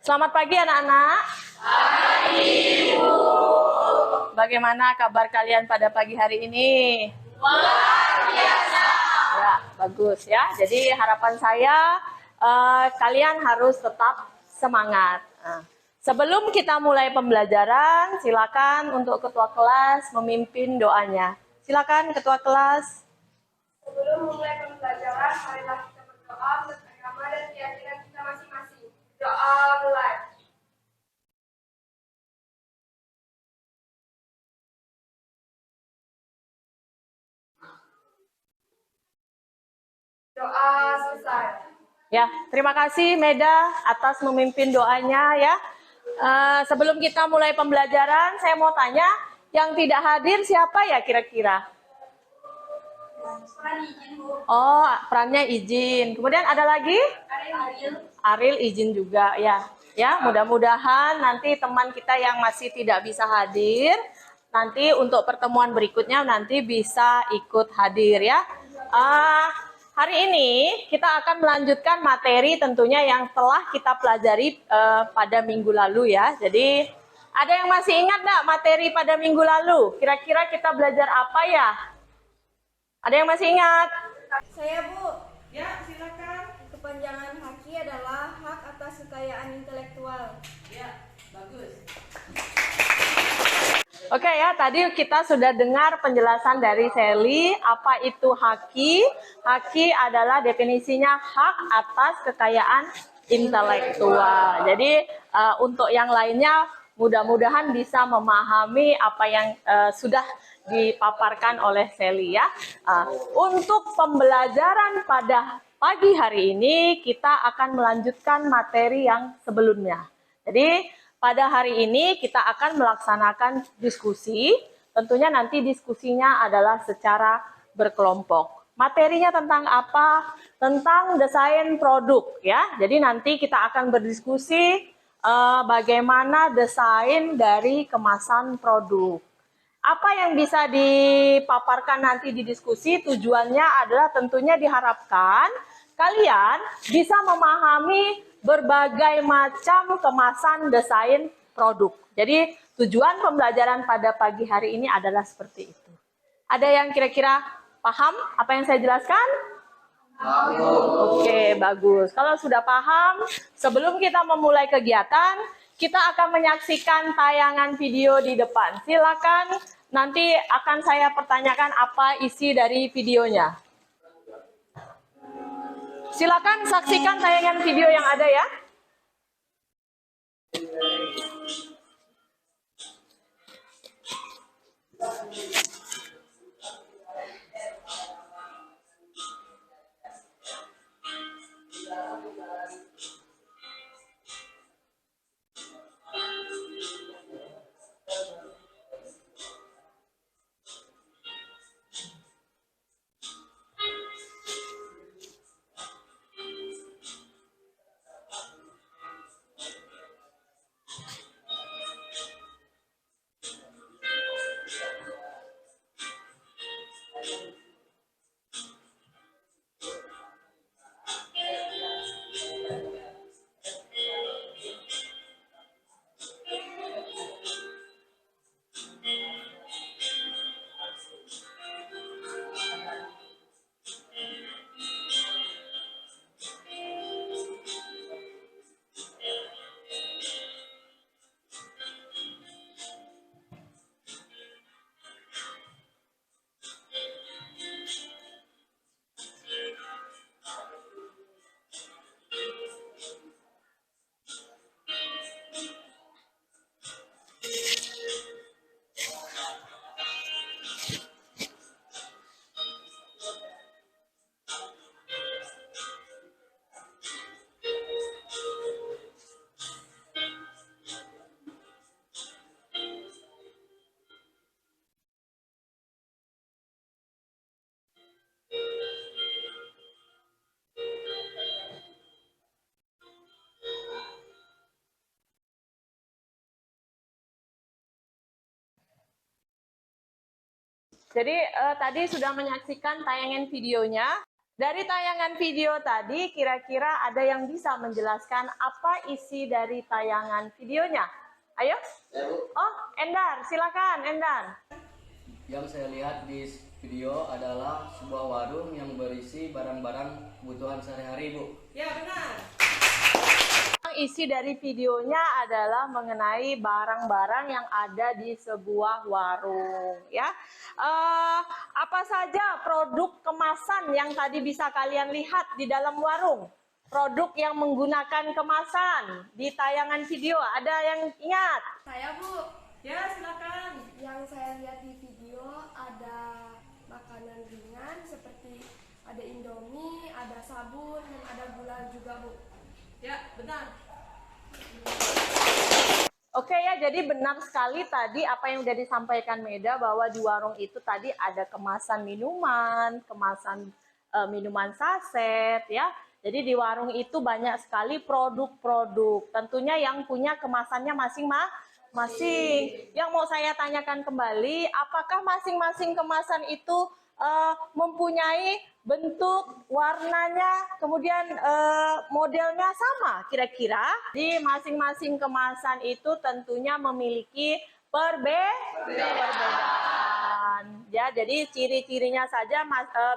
Selamat pagi anak-anak. Pagi, Bu. Bagaimana kabar kalian pada pagi hari ini? Luar biasa. Ya, bagus ya. Jadi harapan saya kalian harus tetap semangat. Sebelum kita mulai pembelajaran, silakan untuk ketua kelas memimpin doanya. Silakan ketua kelas. Sebelum memulai pembelajaran, marilah kita berdoa untuk agama dan keyakinan kita masing-masing. Doa mulai. Doa selesai. Ya, terima kasih Meda atas memimpin doanya ya. Sebelum kita mulai pembelajaran, saya mau tanya, yang tidak hadir siapa ya kira-kira? Peran izin, Bu. Oh, perannya izin. Kemudian ada lagi? Aril. Aril izin juga ya. Ya, mudah-mudahan nanti teman kita yang masih tidak bisa hadir, nanti untuk pertemuan berikutnya nanti bisa ikut hadir ya. Hari ini kita akan melanjutkan materi tentunya yang telah kita pelajari pada minggu lalu ya. Jadi ada yang masih ingat nggak materi pada minggu lalu? Kira-kira kita belajar apa ya? Ada yang masih ingat? Saya, Bu. Ya, silakan. Kepanjangan haki adalah hak atas kekayaan intelektual. Ya, bagus. Oke ya, tadi kita sudah dengar penjelasan dari Sally, apa itu haki. Haki adalah definisinya hak atas kekayaan intelektual. Jadi untuk yang lainnya mudah-mudahan bisa memahami apa yang sudah dipaparkan oleh Sally ya. Untuk pembelajaran pada pagi hari ini kita akan melanjutkan materi yang sebelumnya. Jadi pada hari ini kita akan melaksanakan diskusi, tentunya nanti diskusinya adalah secara berkelompok. Materinya tentang apa? Tentang desain produk ya. Jadi nanti kita akan berdiskusi bagaimana desain dari kemasan produk. Apa yang bisa dipaparkan nanti di diskusi, tujuannya adalah tentunya diharapkan kalian bisa memahami berbagai macam kemasan desain produk. Jadi tujuan pembelajaran pada pagi hari ini adalah seperti itu. Ada yang kira-kira paham apa yang saya jelaskan? Oke, bagus. Kalau sudah paham, sebelum kita memulai kegiatan, kita akan menyaksikan tayangan video di depan. Silakan, nanti akan saya pertanyakan apa isi dari videonya. Silakan saksikan tayangan video yang ada ya. Jadi tadi sudah menyaksikan tayangan videonya. Dari tayangan video tadi, kira-kira ada yang bisa menjelaskan apa isi dari tayangan videonya? Ayo. Ya, Bu. Oh, Endar, silakan Endar. Yang saya lihat di video adalah sebuah warung yang berisi barang-barang kebutuhan sehari-hari, Bu. Ya, benar. Isi dari videonya adalah mengenai barang-barang yang ada di sebuah warung, ya. Apa saja produk kemasan yang tadi bisa kalian lihat di dalam warung? Produk yang menggunakan kemasan di tayangan video, ada yang ingat? Saya, Bu, Ya, silakan. yang saya lihat di video ada makanan ringan seperti ada Indomie, ada sabun, dan ada gula juga, Bu. Ya, benar. Oke ya, jadi benar sekali tadi apa yang sudah disampaikan Meda bahwa di warung itu tadi ada kemasan minuman, kemasan minuman saset ya. Jadi di warung itu banyak sekali produk-produk. Tentunya yang punya kemasannya masing-masing. Yang mau saya tanyakan kembali, apakah masing-masing kemasan itu mempunyai bentuk, warnanya, kemudian modelnya sama kira-kira? Di masing-masing kemasan itu tentunya memiliki perbedaan. Ya, jadi ciri-cirinya saja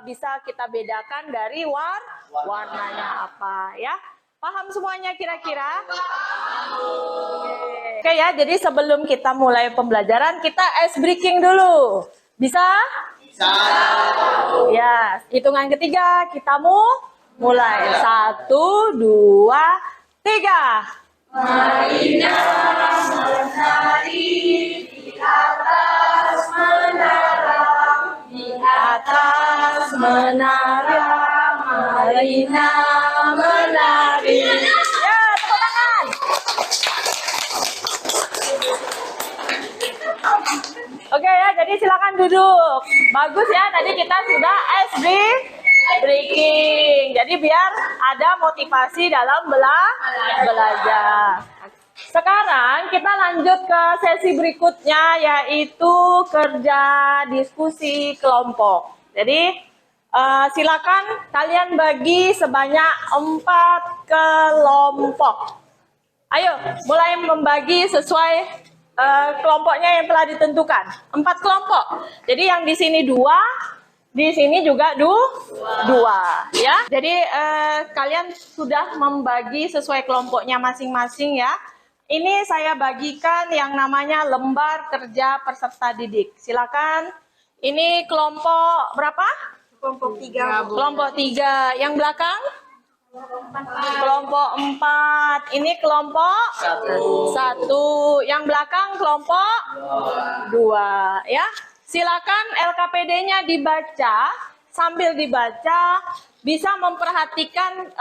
bisa kita bedakan dari warnanya apa ya. Paham semuanya kira-kira? Oke ya, jadi sebelum kita mulai pembelajaran, kita ice breaking dulu. Bisa? Ya, hitungan ketiga kita mulai. 1, 2, 3. Marilah menari di atas menara, di atas menara, marilah menari. Ya, tepuk tangan. Oke ya, jadi silakan duduk. Bagus ya, tadi kita sudah ice breaking. Jadi biar ada motivasi dalam belajar. Sekarang kita lanjut ke sesi berikutnya, yaitu kerja diskusi kelompok. Jadi silakan kalian bagi sebanyak 4 kelompok. Ayo, mulai membagi sesuai kelompoknya yang telah ditentukan. 4 kelompok. Jadi yang di sini 2, di sini juga 2, ya. Jadi kalian sudah membagi sesuai kelompoknya masing-masing ya. Ini saya bagikan yang namanya lembar kerja peserta didik. Silakan. Ini kelompok berapa? Kelompok 3, Bu. Kelompok 3. Yang belakang? Kelompok 4. Ini kelompok 1. Yang belakang kelompok 2 ya. Silakan LKPD-nya dibaca. Sambil dibaca bisa memperhatikan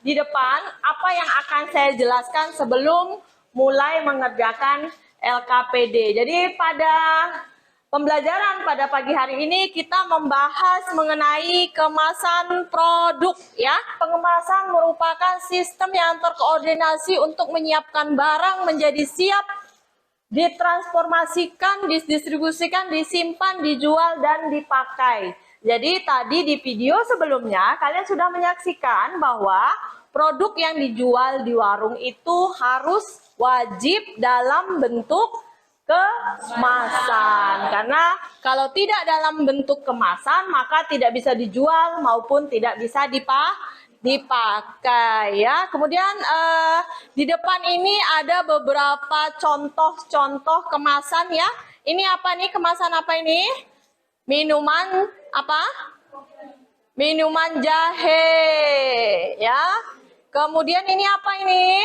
di depan apa yang akan saya jelaskan sebelum mulai mengerjakan LKPD. Jadi pada pembelajaran pada pagi hari ini kita membahas mengenai kemasan produk ya. Pengemasan merupakan sistem yang terkoordinasi untuk menyiapkan barang menjadi siap ditransformasikan, didistribusikan, disimpan, dijual dan dipakai. Jadi tadi di video sebelumnya kalian sudah menyaksikan bahwa produk yang dijual di warung itu harus wajib dalam bentuk kemasan, karena kalau tidak dalam bentuk kemasan maka tidak bisa dijual maupun tidak bisa dipakai ya. Kemudian di depan ini ada beberapa contoh-contoh kemasan ya. Ini apa nih, kemasan apa ini? Minuman apa? Minuman jahe ya. Kemudian ini apa ini?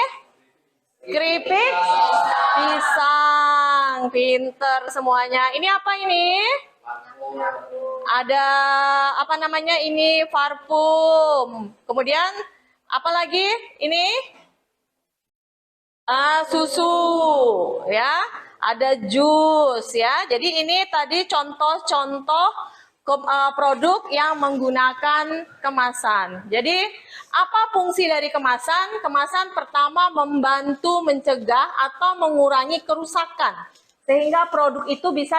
Keripik pisang. Pinter semuanya. Ini apa ini? Ada apa namanya ini? Parfum. Kemudian apa lagi? Ini susu ya. Ada jus ya. Jadi ini tadi contoh-contoh produk yang menggunakan kemasan. Jadi apa fungsi dari kemasan? Kemasan pertama membantu mencegah atau mengurangi kerusakan sehingga produk itu bisa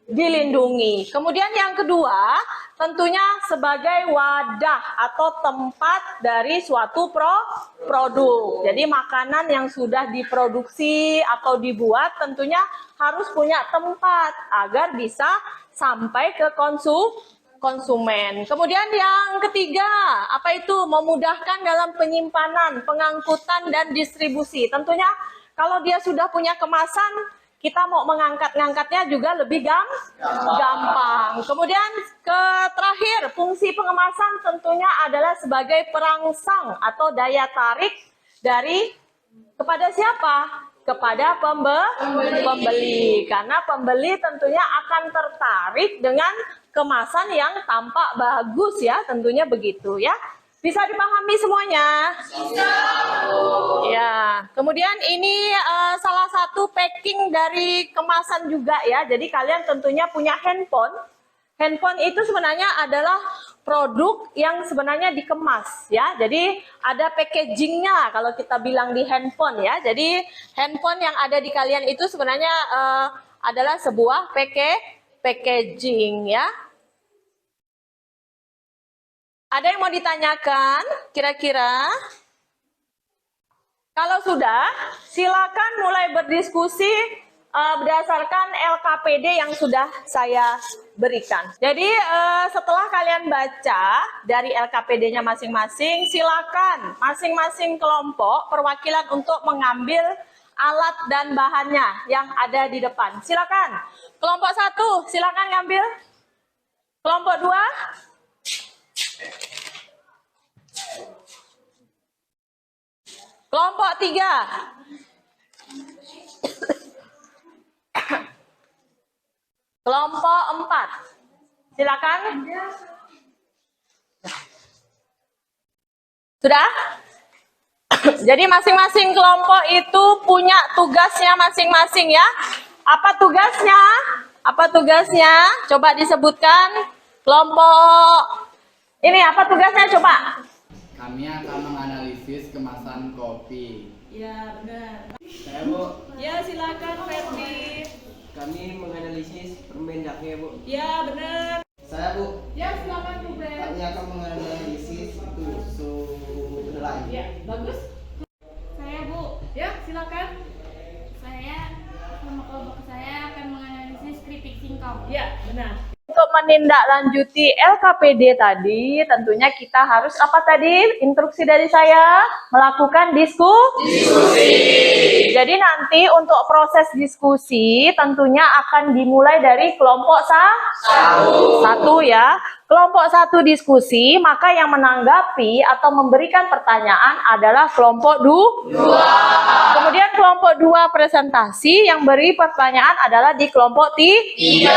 dilindungi. Kemudian yang kedua, tentunya sebagai wadah atau tempat dari suatu produk. Jadi makanan yang sudah diproduksi atau dibuat tentunya harus punya tempat agar bisa sampai ke konsumen. Kemudian yang ketiga, apa itu? Memudahkan dalam penyimpanan, pengangkutan, dan distribusi. Tentunya kalau dia sudah punya kemasan, kita mau mengangkat-ngangkatnya juga lebih gampang. Kemudian terakhir, fungsi pengemasan tentunya adalah sebagai perangsang atau daya tarik dari kepada siapa? Kepada pembeli. Karena pembeli tentunya akan tertarik dengan kemasan yang tampak bagus ya, tentunya begitu ya. Bisa dipahami semuanya? Bisa. Ya, kemudian ini salah satu packing dari kemasan juga ya. Jadi kalian tentunya punya handphone. Handphone itu sebenarnya adalah produk yang sebenarnya dikemas ya. Jadi ada packagingnya kalau kita bilang di handphone ya. Jadi handphone yang ada di kalian itu sebenarnya adalah sebuah packaging ya. Ada yang mau ditanyakan kira-kira? Kalau sudah, silakan mulai berdiskusi berdasarkan LKPD yang sudah saya berikan. Jadi setelah kalian baca dari LKPD-nya masing-masing, silakan masing-masing kelompok perwakilan untuk mengambil alat dan bahannya yang ada di depan. Silakan. Kelompok 1, silakan ngambil. Kelompok 2. Kelompok 3. Kelompok 4. Silakan. Sudah? Jadi masing-masing kelompok itu punya tugasnya masing-masing ya. Apa tugasnya? Apa tugasnya? Coba disebutkan. Kelompok ini apa tugasnya coba? Kami akan menganalisis kemasan kopi. Ya, benar. Saya Bu, Ya, silakan Ferdi. kami menganalisis permen jaknya Bu. Ya, benar. Saya Bu, Ya, silakan Ruben. kami akan menganalisis itu kedelai. Ya, bagus. Saya Bu, Ya, silakan. saya sama kelompok saya akan menganalisis keripik singkong. Ya, benar. Untuk menindaklanjuti LKPD tadi, tentunya kita harus apa tadi? Instruksi dari saya, melakukan diskusi. Jadi nanti untuk proses diskusi tentunya akan dimulai dari kelompok 1 ya. Kelompok 1 diskusi, maka yang menanggapi atau memberikan pertanyaan adalah kelompok 2. Kemudian kelompok 2 presentasi, yang beri pertanyaan adalah di kelompok 3.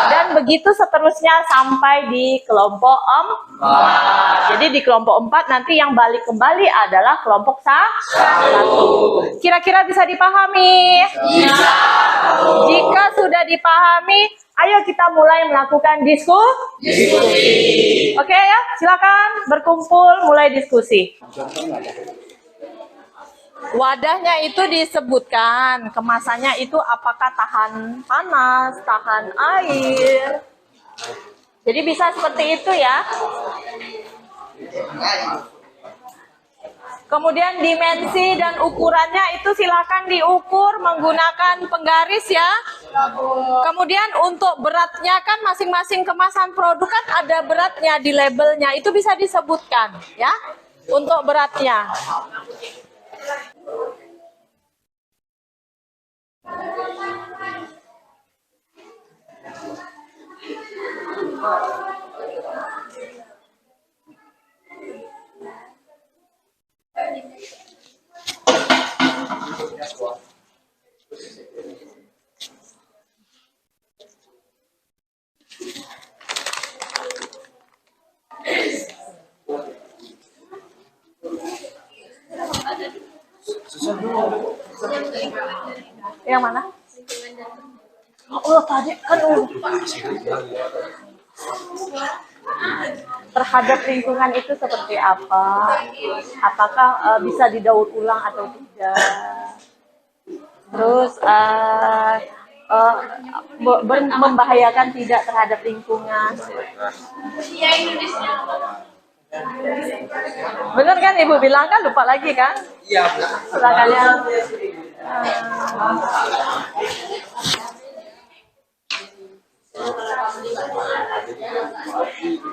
Dan begitu seterusnya sampai di kelompok 4. Jadi di kelompok 4 nanti yang balik kembali adalah kelompok 1. Kira-kira bisa dipahami? Bisa. Jika sudah dipahami, ayo kita mulai melakukan diskusi. Oke ya, silakan berkumpul mulai diskusi. Wadahnya itu disebutkan, kemasannya itu apakah tahan panas, tahan air. Jadi bisa seperti itu ya. Kemudian dimensi dan ukurannya itu silakan diukur menggunakan penggaris ya. Kemudian untuk beratnya kan masing-masing kemasan produk kan ada beratnya di labelnya, itu bisa disebutkan ya untuk beratnya. Yang mana? Oh tadi kan terhadap lingkungan itu seperti apa? Apakah bisa didaur ulang atau tidak? Terus membahayakan tidak terhadap lingkungan. Bener kan Ibu bilang kan, lupa lagi kan? Iya. Silakan ya.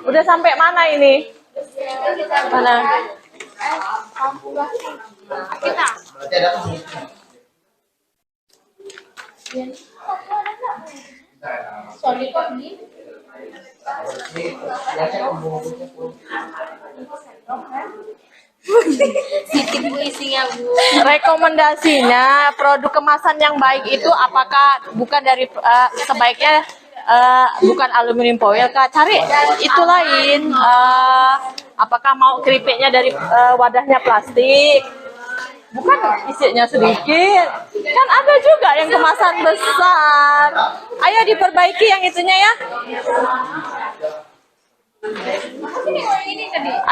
Udah sampai mana ini? Mana? Berarti ada Rekomendasinya produk kemasan yang baik itu apakah bukan dari sebaiknya bukan aluminium foil Kak, cari itu lain. Apakah mau keripiknya dari wadahnya plastik? Bukan isinya sedikit. Kan ada juga yang kemasan besar. Ayo diperbaiki yang itunya ya.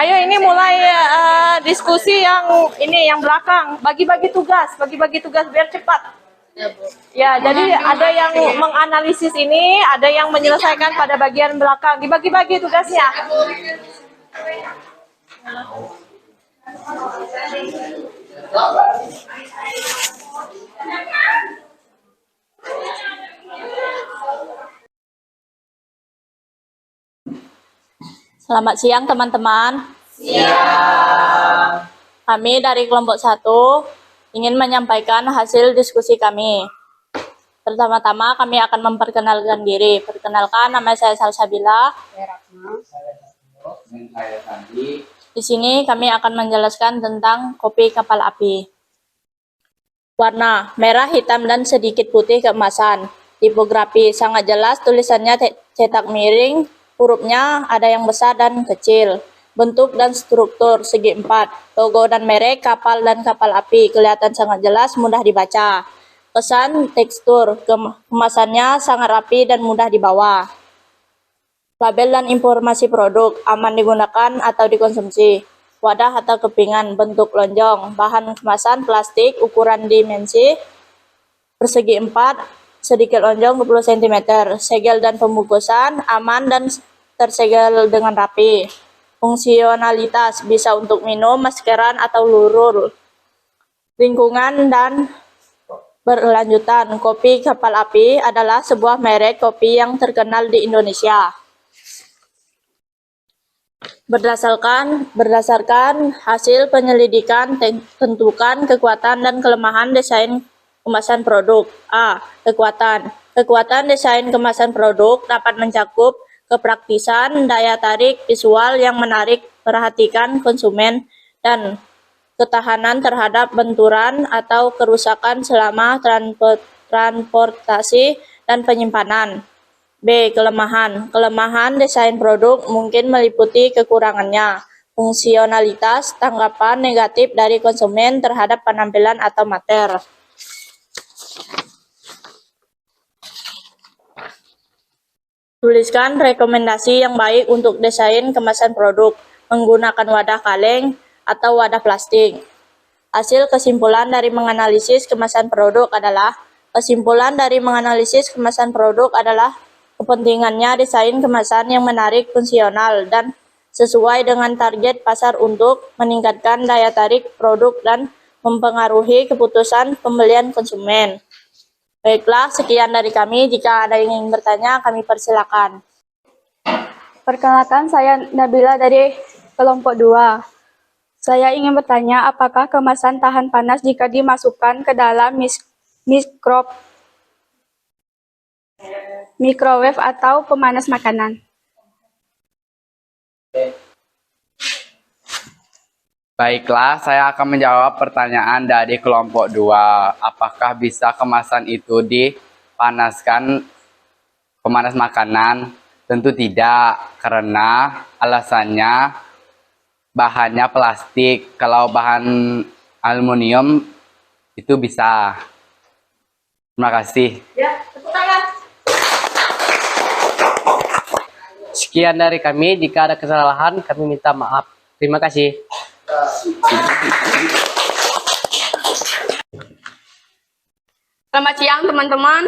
Ayo ini mulai diskusi yang ini yang belakang. Bagi-bagi tugas biar cepat. Ya, jadi ada yang menganalisis ini, ada yang menyelesaikan pada bagian belakang. Dibagi-bagi tugasnya. Selamat siang teman-teman. Kami dari kelompok 1 ingin menyampaikan hasil diskusi kami. Pertama-tama kami akan memperkenalkan diri. Perkenalkan, nama saya Salsabila. Dan saya Sandi. Di sini kami akan menjelaskan tentang kopi kapal api. Warna merah, hitam, dan sedikit putih keemasan. Tipografi sangat jelas, tulisannya cetak miring, hurufnya ada yang besar dan kecil. Bentuk dan struktur segi 4. Logo dan merek kapal dan kapal api kelihatan sangat jelas, mudah dibaca. Kesan tekstur, kemasannya sangat rapi dan mudah dibawa. Label dan informasi produk, aman digunakan atau dikonsumsi. Wadah atau kepingan, bentuk lonjong. Bahan kemasan plastik, ukuran dimensi persegi 4, sedikit lonjong 20 cm. Segel dan pembungkusan, aman dan tersegel dengan rapi. Fungsionalitas, bisa untuk minum, maskeran, atau lurur. Lingkungan dan berlanjutan, kopi kapal api adalah sebuah merek kopi yang terkenal di Indonesia. Berdasarkan hasil penyelidikan, tentukan kekuatan dan kelemahan desain kemasan produk. A. Kekuatan. Kekuatan desain kemasan produk dapat mencakup kepraktisan, daya tarik visual yang menarik perhatikan konsumen, dan ketahanan terhadap benturan atau kerusakan selama transportasi dan penyimpanan. B. Kelemahan. Kelemahan desain produk mungkin meliputi kekurangannya, fungsionalitas, tanggapan negatif dari konsumen terhadap penampilan atau materi. Tuliskan rekomendasi yang baik untuk desain kemasan produk, menggunakan wadah kaleng atau wadah plastik. Hasil kesimpulan dari menganalisis kemasan produk adalah kepentingannya desain kemasan yang menarik, fungsional, dan sesuai dengan target pasar untuk meningkatkan daya tarik produk dan mempengaruhi keputusan pembelian konsumen. Baiklah, sekian dari kami. Jika ada yang ingin bertanya, kami persilakan. Perkenalkan, saya Nabila dari kelompok 2. Saya ingin bertanya, apakah kemasan tahan panas jika dimasukkan ke dalam microwave atau pemanas makanan? Baiklah, saya akan menjawab pertanyaan dari kelompok 2. Apakah bisa kemasan itu dipanaskan pemanas makanan? Tentu tidak, karena alasannya bahannya plastik. Kalau bahan aluminium itu bisa. Terima kasih. Ya, tepuk tangan. Sekian dari kami. Jika ada kesalahan, kami minta maaf. Terima kasih. Selamat siang teman-teman.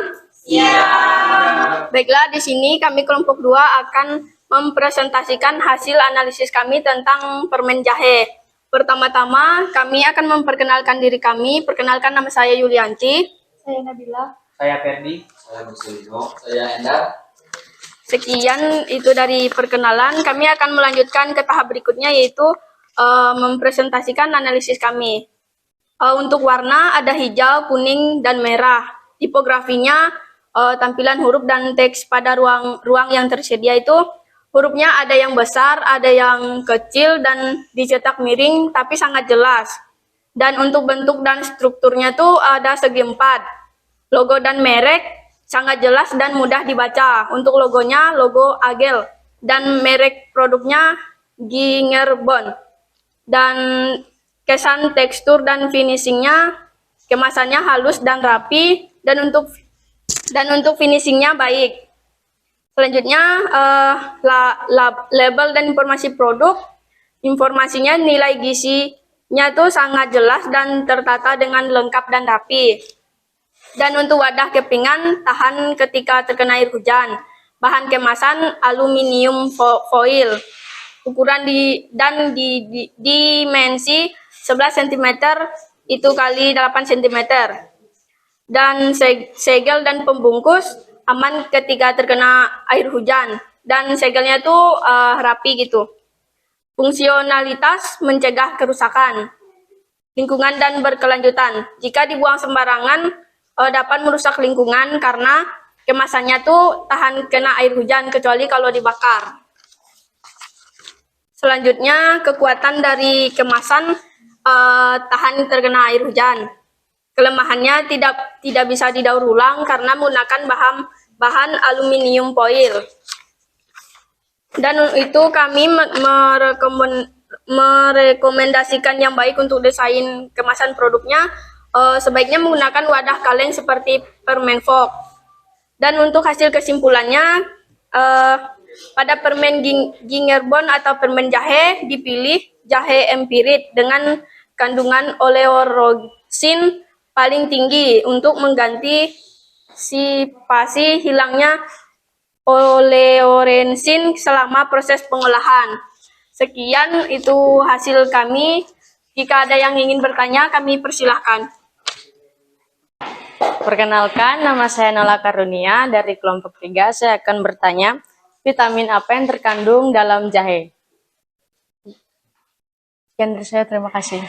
Baiklah, di sini kami kelompok 2 akan mempresentasikan hasil analisis kami tentang permen jahe. Pertama-tama, kami akan memperkenalkan diri kami. Perkenalkan, nama saya Yulianti. Saya Nabila. Saya Ferdi. Saya Musilino. Saya Endar. Sekian itu dari perkenalan. Kami akan melanjutkan ke tahap berikutnya, yaitu mempresentasikan analisis kami. Untuk warna ada hijau, kuning, dan merah. Tipografinya, tampilan huruf dan teks pada ruang yang tersedia itu, hurufnya ada yang besar, ada yang kecil, dan dicetak miring, tapi sangat jelas. Dan untuk bentuk dan strukturnya tuh ada segi 4. Logo dan merek sangat jelas dan mudah dibaca. Untuk logonya, logo Agel. Dan merek produknya Gingerbon. Dan kesan, tekstur, dan finishingnya, kemasannya halus dan rapi. Dan untuk finishingnya baik. Selanjutnya, label dan informasi produk. Informasinya, nilai gizinya tuh sangat jelas dan tertata dengan lengkap dan rapi. Dan untuk wadah kepingan, tahan ketika terkena air hujan. Bahan kemasan, aluminium foil. Ukuran dimensi 11 cm itu kali 8 cm. Dan segel dan pembungkus aman ketika terkena air hujan, dan segelnya tuh rapi gitu. Fungsionalitas mencegah kerusakan lingkungan dan berkelanjutan. Jika dibuang sembarangan dapat merusak lingkungan karena kemasannya tuh tahan kena air hujan kecuali kalau dibakar. Selanjutnya, kekuatan dari kemasan tahan terkena air hujan. Kelemahannya tidak bisa didaur ulang karena menggunakan bahan aluminium foil. Dan itu kami merekomendasikan yang baik untuk desain kemasan produknya, sebaiknya menggunakan wadah kaleng seperti permen Fox. Dan untuk hasil kesimpulannya, pada permen Gingerbon atau permen jahe dipilih jahe empirit dengan kandungan oleorosin paling tinggi untuk mengantisipasi hilangnya oleoresin selama proses pengolahan. Sekian itu hasil kami. Jika ada yang ingin bertanya, kami persilahkan. Perkenalkan, nama saya Nola Karunia dari kelompok 3. Saya akan bertanya, vitamin apa yang terkandung dalam jahe? Sekian dari saya, terima kasih.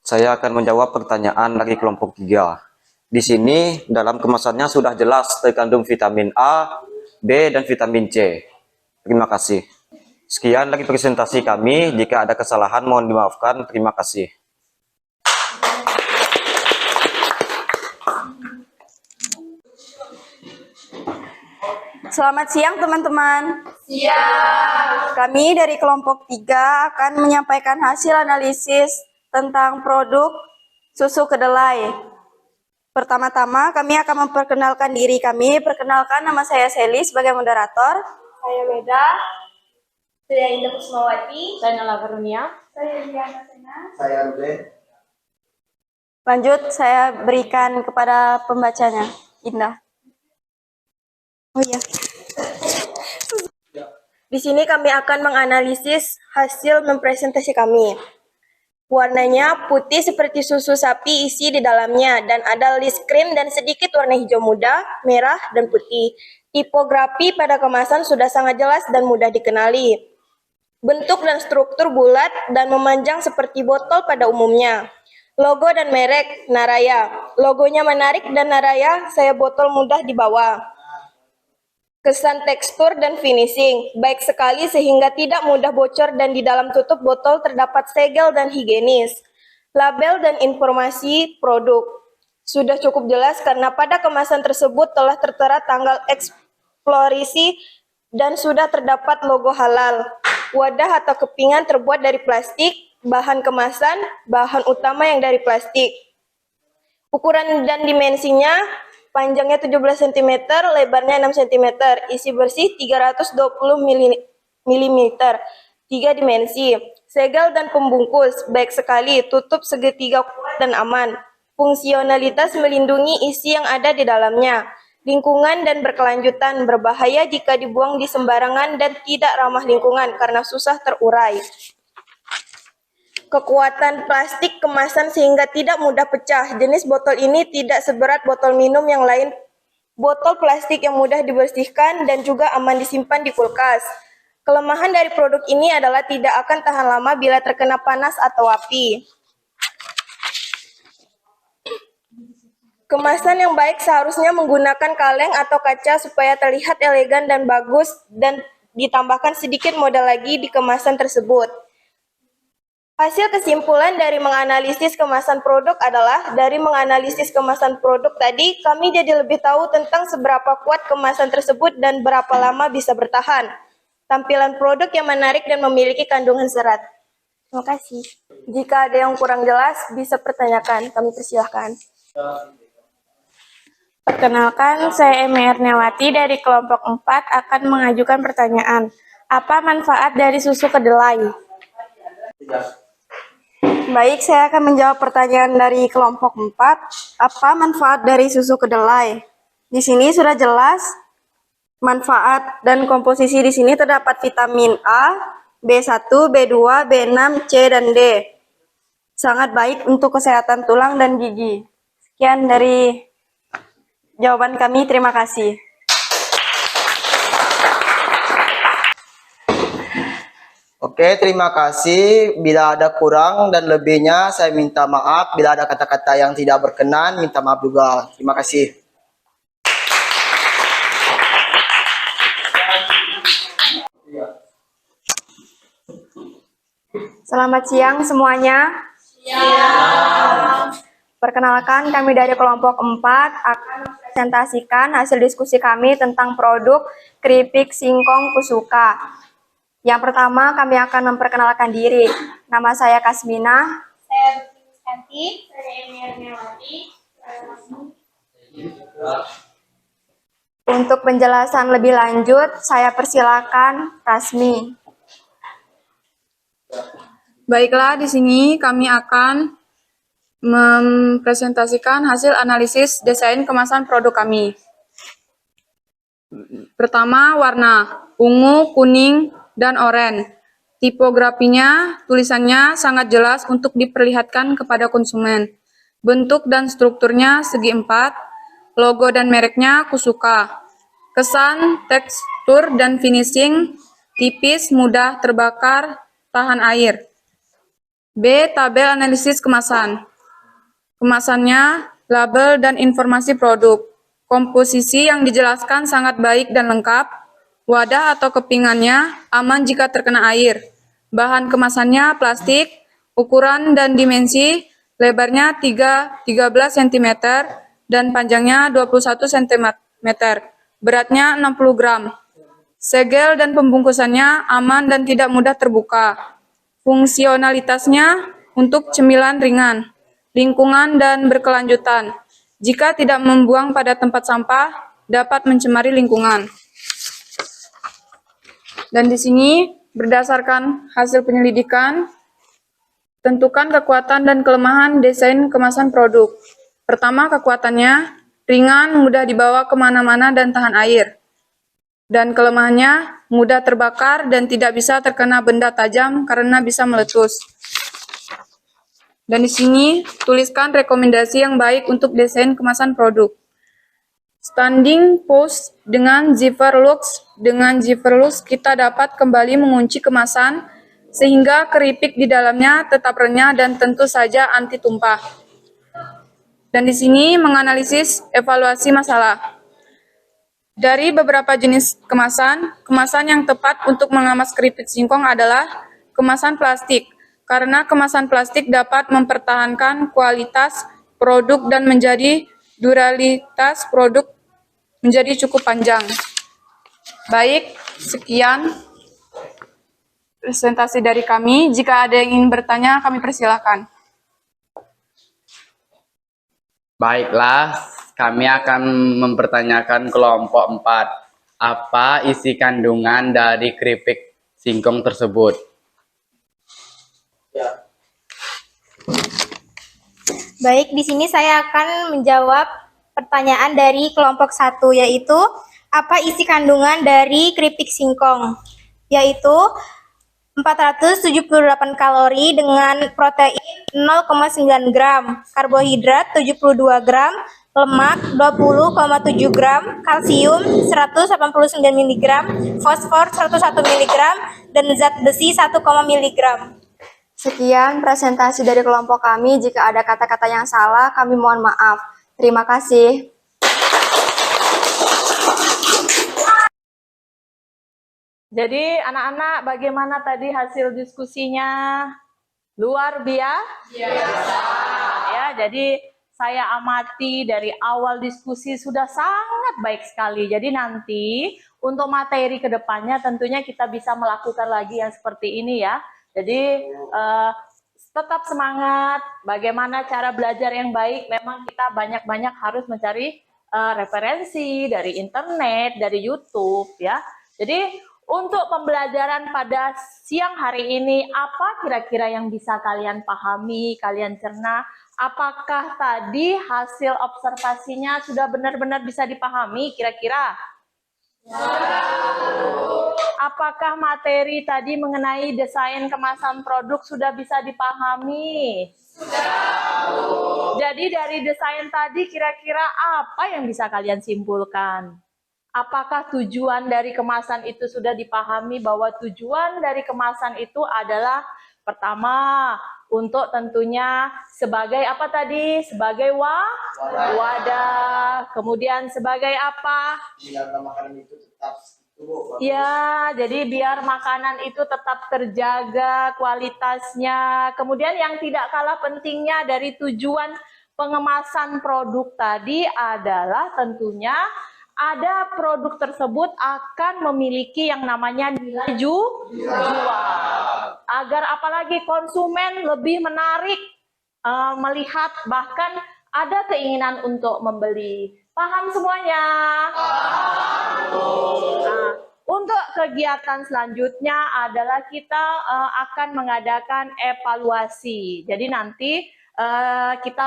Saya akan menjawab pertanyaan dari kelompok 3. Di sini dalam kemasannya sudah jelas terkandung vitamin A, B, dan vitamin C. Terima kasih. Sekian dari presentasi kami. Jika ada kesalahan mohon dimaafkan. Terima kasih. Selamat siang teman-teman. Siang. Kami dari kelompok 3 akan menyampaikan hasil analisis tentang produk susu kedelai. Pertama-tama kami akan memperkenalkan diri kami. Perkenalkan, nama saya Seli sebagai moderator. Saya Weda. Saya Indah Kusmawati. Saya Nola Karunia. Saya Diana Sena. Saya Ruben. Lanjut, saya berikan kepada pembacanya, Indah. Oh iya. Di sini kami akan menganalisis hasil mempresentasi kami. Warnanya putih seperti susu sapi isi di dalamnya, dan ada list krim dan sedikit warna hijau muda, merah, dan putih. Tipografi pada kemasan sudah sangat jelas dan mudah dikenali. Bentuk dan struktur bulat dan memanjang seperti botol pada umumnya. Logo dan merek Naraya. Logonya menarik dan Naraya saya botol mudah dibawa. Kesan tekstur dan finishing baik sekali sehingga tidak mudah bocor dan di dalam tutup botol terdapat segel dan higienis. Label dan informasi produk sudah cukup jelas karena pada kemasan tersebut telah tertera tanggal eksplorasi dan sudah terdapat logo halal. Wadah atau kepingan terbuat dari plastik, bahan kemasan, bahan utama yang dari plastik. Ukuran dan dimensinya, panjangnya 17 cm, lebarnya 6 cm, isi bersih 320 mm, 3 dimensi. Segel dan pembungkus, baik sekali, tutup segitiga dan aman. Fungsionalitas melindungi isi yang ada di dalamnya. Lingkungan dan berkelanjutan, berbahaya jika dibuang di sembarangan dan tidak ramah lingkungan karena susah terurai. Kekuatan plastik kemasan sehingga tidak mudah pecah. Jenis botol ini tidak seberat botol minum yang lain. Botol plastik yang mudah dibersihkan dan juga aman disimpan di kulkas. Kelemahan dari produk ini adalah tidak akan tahan lama bila terkena panas atau api. Kemasan yang baik seharusnya menggunakan kaleng atau kaca supaya terlihat elegan dan bagus dan ditambahkan sedikit modal lagi di kemasan tersebut. Hasil kesimpulan dari menganalisis kemasan produk adalah, dari menganalisis kemasan produk tadi, kami jadi lebih tahu tentang seberapa kuat kemasan tersebut dan berapa lama bisa bertahan. Tampilan produk yang menarik dan memiliki kandungan serat. Terima kasih. Jika ada yang kurang jelas, bisa pertanyakan. Kami persilahkan. Perkenalkan, saya Emi Erniawati dari kelompok 4 akan mengajukan pertanyaan. Apa manfaat dari susu kedelai? Baik, saya akan menjawab pertanyaan dari kelompok 4. Apa manfaat dari susu kedelai? Di sini sudah jelas manfaat dan komposisi di sini terdapat vitamin A, B1, B2, B6, C, dan D. Sangat baik untuk kesehatan tulang dan gigi. Sekian dari jawaban kami, terima kasih. Oke, terima kasih. Bila ada kurang dan lebihnya, saya minta maaf. Bila ada kata-kata yang tidak berkenan, minta maaf juga. Terima kasih. Selamat siang semuanya. Perkenalkan, kami dari kelompok 4 akan mempresentasikan hasil diskusi kami tentang produk keripik singkong Kusuka. Yang pertama, kami akan memperkenalkan diri. Nama saya Kasmina. Saya Santi. Saya Emi Erniawati. Untuk penjelasan lebih lanjut, saya persilakan Rasmi. Baiklah, di sini kami akan mempresentasikan hasil analisis desain kemasan produk kami. Pertama, warna ungu, kuning, dan oranye. Tipografinya, tulisannya sangat jelas untuk diperlihatkan kepada konsumen. Bentuk dan strukturnya segi 4, logo dan mereknya Kusuka. Kesan, tekstur, dan finishing tipis, mudah terbakar, tahan air. B. Tabel analisis kemasan. Kemasannya, label, dan informasi produk. Komposisi yang dijelaskan sangat baik dan lengkap. Wadah atau kepingannya aman jika terkena air. Bahan kemasannya plastik, ukuran dan dimensi, lebarnya 13 cm dan panjangnya 21 cm. Beratnya 60 gram. Segel dan pembungkusannya aman dan tidak mudah terbuka. Fungsionalitasnya untuk cemilan ringan. Lingkungan dan berkelanjutan. Jika tidak membuang pada tempat sampah, dapat mencemari lingkungan. Dan di sini, berdasarkan hasil penyelidikan, tentukan kekuatan dan kelemahan desain kemasan produk. Pertama, kekuatannya, ringan, mudah dibawa kemana-mana dan tahan air. Dan kelemahannya, mudah terbakar dan tidak bisa terkena benda tajam karena bisa meletus. Dan di sini, tuliskan rekomendasi yang baik untuk desain kemasan produk. Standing post dengan zipper looks. Dengan zipper looks, kita dapat kembali mengunci kemasan sehingga keripik di dalamnya tetap renyah dan tentu saja anti tumpah. Dan di sini, menganalisis evaluasi masalah. Dari beberapa jenis kemasan, kemasan yang tepat untuk mengemas keripik singkong adalah kemasan plastik. Karena kemasan plastik dapat mempertahankan kualitas produk dan menjadi durabilitas produk menjadi cukup panjang. Baik, sekian presentasi dari kami. Jika ada yang ingin bertanya, kami persilahkan. Baiklah, kami akan mempertanyakan kelompok 4. Apa isi kandungan dari keripik singkong tersebut? Baik, di sini saya akan menjawab pertanyaan dari kelompok 1, yaitu apa isi kandungan dari keripik singkong? Yaitu 478 kalori dengan protein 0,9 gram, karbohidrat 72 gram, lemak 20,7 gram, kalsium 189 mg, fosfor 101 mg, dan zat besi 1, mg. Sekian presentasi dari kelompok kami. Jika ada kata-kata yang salah, kami mohon maaf. Terima kasih. Jadi anak-anak bagaimana tadi hasil diskusinya? Luar biasa. Ya, jadi saya amati dari awal diskusi sudah sangat baik sekali. Jadi nanti untuk materi kedepannya tentunya kita bisa melakukan lagi yang seperti ini ya. Jadi tetap semangat. Bagaimana cara belajar yang baik? Memang kita banyak-banyak harus mencari referensi dari internet, dari YouTube ya. Jadi untuk pembelajaran pada siang hari ini, apa kira-kira yang bisa kalian pahami, kalian cerna? Apakah tadi hasil observasinya sudah benar-benar bisa dipahami kira-kira? Apakah materi tadi mengenai desain kemasan produk sudah bisa dipahami? Jadi dari desain tadi kira-kira apa yang bisa kalian simpulkan? Apakah tujuan dari kemasan itu sudah dipahami bahwa tujuan dari kemasan itu adalah pertama untuk tentunya sebagai apa tadi? Sebagai wadah. Kemudian sebagai apa? Ya, jadi biar makanan itu tetap terjaga kualitasnya. Kemudian yang tidak kalah pentingnya dari tujuan pengemasan produk tadi adalah tentunya ada produk tersebut akan memiliki yang namanya nilai jual. Agar apalagi konsumen lebih menarik melihat, bahkan ada keinginan untuk membeli. Paham semuanya? Nah, untuk kegiatan selanjutnya adalah kita akan mengadakan evaluasi. Jadi nanti kita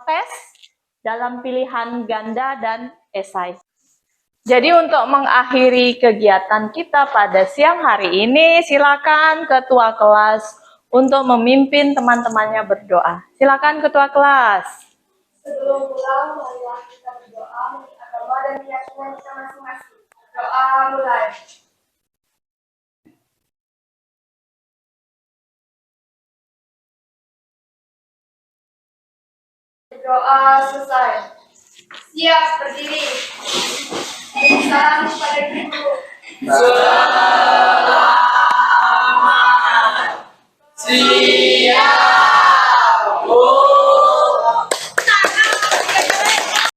tes dalam pilihan ganda dan esai. Jadi untuk mengakhiri kegiatan kita pada siang hari ini, silakan ketua kelas untuk memimpin teman-temannya berdoa. Silakan ketua kelas. Sebelum pulang, marilah kita berdoa menurut agama dan keyakinan kita masing-masing. Doa mulai. Doa selesai. Siap berdiri. Salam kepada guru.